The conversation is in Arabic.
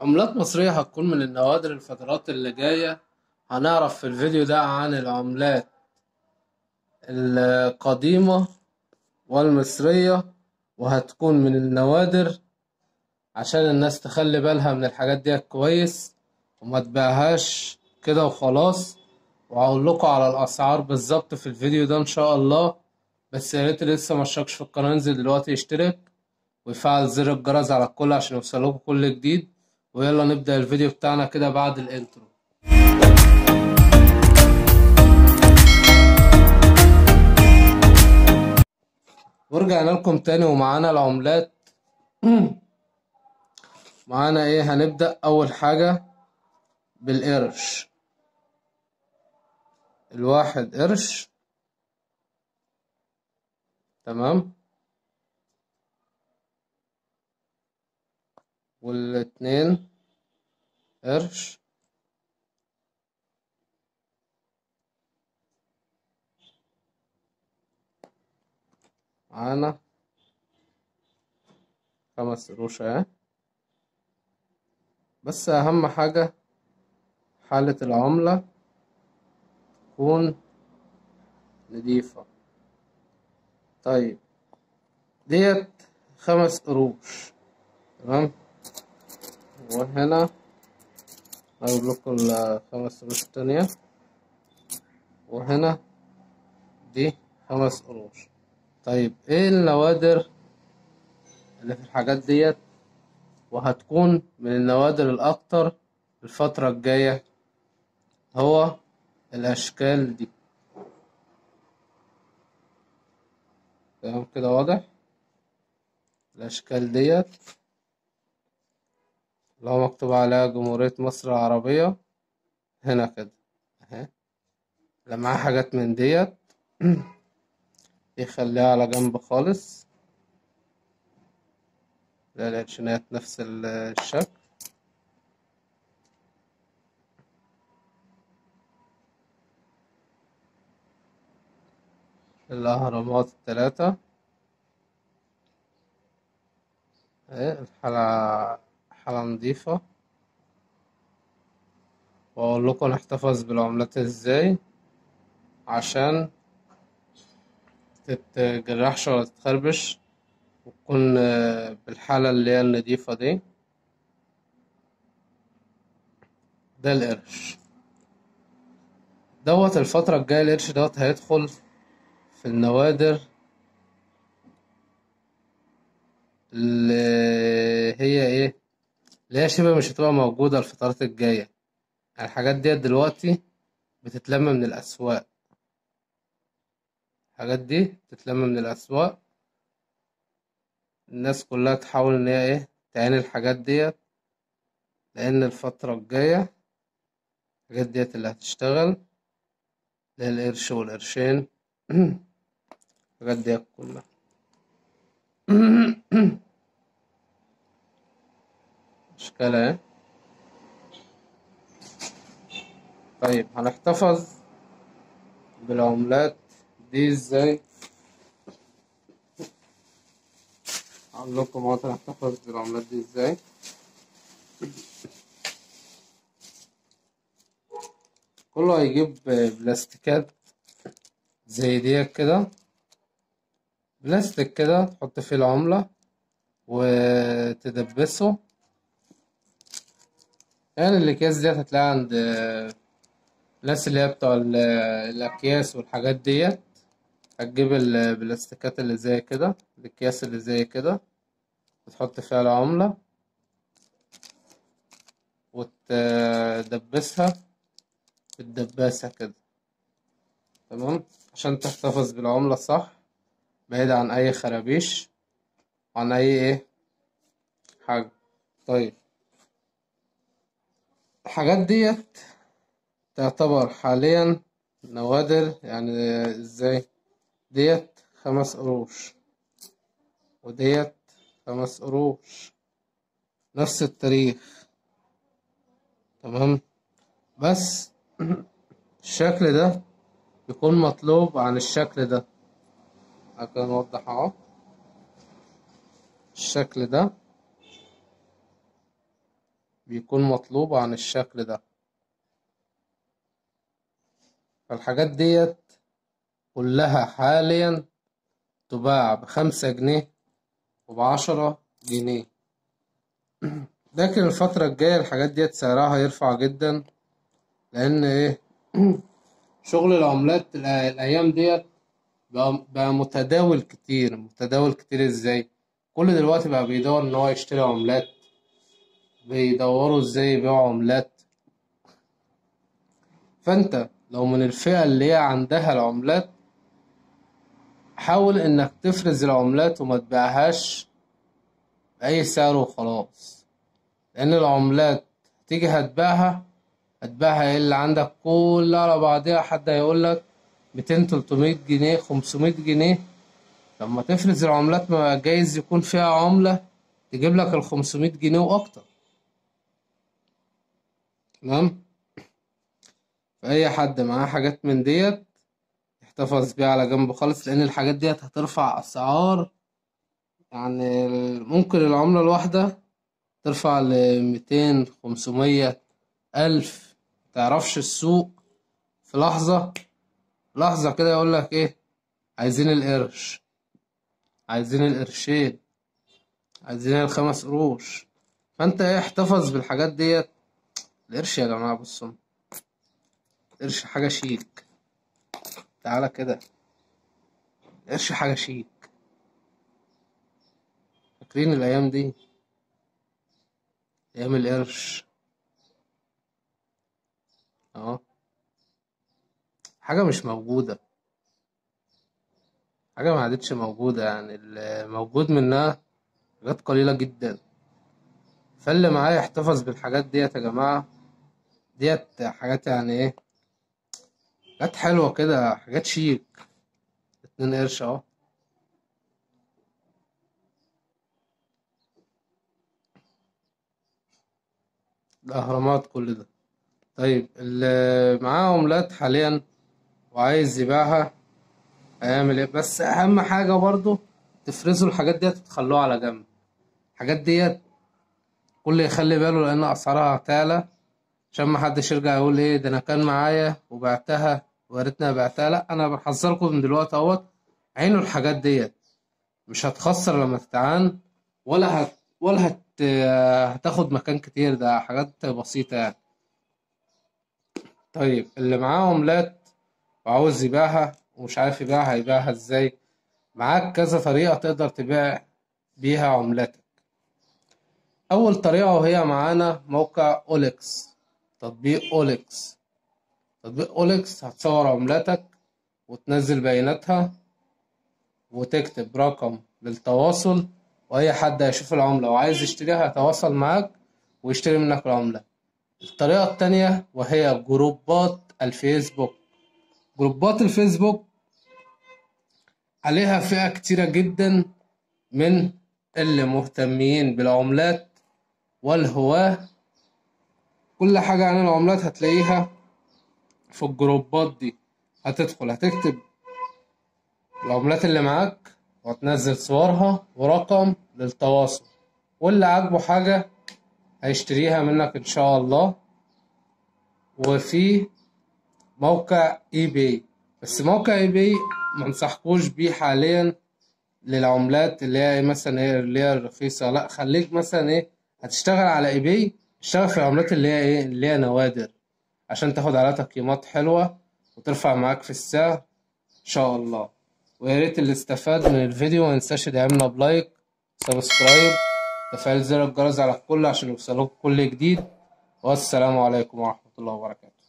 عملات مصرية هتكون من النوادر الفترات اللي جاية. هنعرف في الفيديو ده عن العملات القديمة والمصرية، وهتكون من النوادر عشان الناس تخلي بالها من الحاجات دي كويس وما تبيعهاش كده وخلاص. وهقول لكم على الأسعار بالظبط في الفيديو ده إن شاء الله. بس يا ريت اللي لسه ما اشتركش في القناة ينزل دلوقتي يشترك ويفعل زر الجرس على الكل عشان يوصلكوا كل جديد. ويلا نبدأ الفيديو بتاعنا كده بعد الانترو. ورجعنا لكم تاني ومعانا العملات. معانا ايه؟ هنبدأ اول حاجة بالقرش. الواحد قرش، تمام، والاتنين قرش، معانا 5 قروش اهي. بس اهم حاجة حالة العملة تكون نضيفة. طيب، ديت 5 قروش، تمام. وهنا اقول لكم ال5 قروش التانية، وهنا دي 5 قروش. طيب، ايه النوادر اللي في الحاجات ديت وهتكون من النوادر الاكتر الفترة الجاية؟ هو الاشكال دي، تمام كده واضح. الاشكال ديت اللي هو مكتوب عليها جمهورية مصر العربية هنا كده اهي. اللي معاه حاجات من ديت يخليها على جنب خالص. لا، العشرينات نفس الشكل. الأهرامات التلاتة اهي. حالة نضيفة. وأقول لكم نحتفظ بالعملات ازاي عشان متتجرحش ولا تتخربش وتكون بالحالة اللي هي النضيفة دي. ده القرش دوت. الفترة الجاية القرش دوت هيدخل في النوادر اللي هي ايه، اللي هي شبه مش هتبقى موجودة الفترات الجاية. يعني الحاجات ديت دلوقتي بتتلم من الأسواق. الحاجات دي بتتلم من الأسواق. الناس كلها تحاول إن هي ايه تعين الحاجات ديت، لأن الفترة الجاية الحاجات ديت اللي هتشتغل، اللي هي القرش والقرشين. الحاجات ديت كلها. أشكال اهي. طيب، هنحتفظ بالعملات دي ازاي؟ هقول لكم اهو هنحتفظ بالعملات دي ازاي. كله هيجيب بلاستيكات زي ديت كده. بلاستيك كده تحط فيه العملة وتدبسه. يعني الأكياس ديت هتلاقيها عند الناس اللي هي بتوع الأكياس والحاجات ديت. هتجيب البلاستيكات اللي زي كده، الأكياس اللي زي كده، وتحط فيها العملة وتدبسها بالدباسة كده، تمام، عشان تحتفظ بالعملة صح، بعيد عن أي خرابيش وعن أي إيه حاجة. طيب، الحاجات ديت تعتبر حاليا نوادر. يعني ازاي؟ ديت 5 قروش وديت 5 قروش، نفس التاريخ، تمام. بس الشكل ده بيكون مطلوب عن الشكل ده. هكذا نوضح اهو. الشكل ده بيكون مطلوب عن الشكل ده. فالحاجات ديت كلها حاليا تباع ب5 جنيه وب10 جنيه. لكن الفترة الجاية الحاجات ديت سعرها هيرفع جدا، لأن شغل العملات الأيام ديت بقى متداول كتير. متداول كتير ازاي؟ كل دلوقتي بقى بيدور ان هو يشتري عملات، بيدوروا ازاي يبيعوا عملات. فانت لو من الفئة اللي هي عندها العملات، حاول انك تفرز العملات وما تبيعهاش بأي سعر وخلاص. لأن العملات تيجي هتبيعها ايه اللي عندك كلها على بعضها، حد هيقولك 200 300 جنيه 500 جنيه. لما تفرز العملات ما جايز يكون فيها عملة تجيب لك ال500 جنيه وأكتر. تمام. فأي حد معاه حاجات من ديت يحتفظ بيها على جنب خالص، لأن الحاجات ديت هترفع أسعار. يعني ممكن العملة الواحدة ترفع ل200 500 1000. متعرفش السوق في لحظة كده يقولك ايه، عايزين القرش، عايزين القرشين، عايزين ال5 قروش. فانت ايه، احتفظ بالحاجات ديت. القرش يا جماعة بصوا، القرش حاجة شيك. تعالى كده، القرش حاجة شيك. فاكرين الأيام دي، أيام القرش؟ اه، حاجة مش موجودة، حاجة ما عادتش موجودة. يعني الموجود منها حاجات قليلة جدا. فاللي معايا يحتفظ بالحاجات ديت يا جماعة. ديت حاجات يعني ايه، حاجات حلوة كده، حاجات شيك. 2 قرش اهو. الأهرامات كل ده. طيب اللي معاه عملات حاليا وعايز يبيعها هيعمل ايه؟ بس أهم حاجة برضو تفرزوا الحاجات ديت وتخلوها على جنب. الحاجات ديت كل يخلي باله، لأن أسعارها هتعلى. عشان محدش يرجع يقول ايه ده أنا كان معايا وبعتها ويا ريتني بعتها. لأ، أنا بحذركم من دلوقتي اهوت. عينوا الحاجات ديت، مش هتخسر لما تتعان، ولا هتاخد مكان كتير. ده حاجات بسيطة يعني. طيب اللي معاه عملات وعاوز يبيعها ومش عارف يبيعها ازاي، معاك كذا طريقة تقدر تبيع بيها عملاتك. أول طريقة وهي معانا موقع أوليكس. تطبيق أوليكس، تطبيق أوليكس هتصور عملاتك وتنزل بياناتها وتكتب رقم للتواصل، وأي حد هيشوف العملة وعايز يشتريها هيتواصل معاك ويشتري منك العملة. الطريقة التانية وهي جروبات الفيسبوك. جروبات الفيسبوك عليها فئة كتيرة جدا من اللي مهتمين بالعملات والهواة. كل حاجة عن العملات هتلاقيها في الجروبات دي. هتدخل هتكتب العملات اللي معاك وهتنزل صورها ورقم للتواصل، واللي عاجبه حاجة هيشتريها منك ان شاء الله. وفي موقع اي باي، بس موقع اي باي منصحكوش بيه حاليا للعملات اللي هي مثلا ايه اللي هي الرخيصة. لا، خليك مثلا ايه، هتشتغل على اي باي، اشتغل في العملات اللي هي ايه اللي هي نوادر، عشان تاخد عليها تقييمات حلوة وترفع معاك في السعر ان شاء الله. ويا ريت اللي استفاد من الفيديو ما ينساش يدعمنا بلايك، سبسكرايب، تفعيل زر الجرس على الكل عشان يوصلوك كل جديد. والسلام عليكم ورحمة الله وبركاته.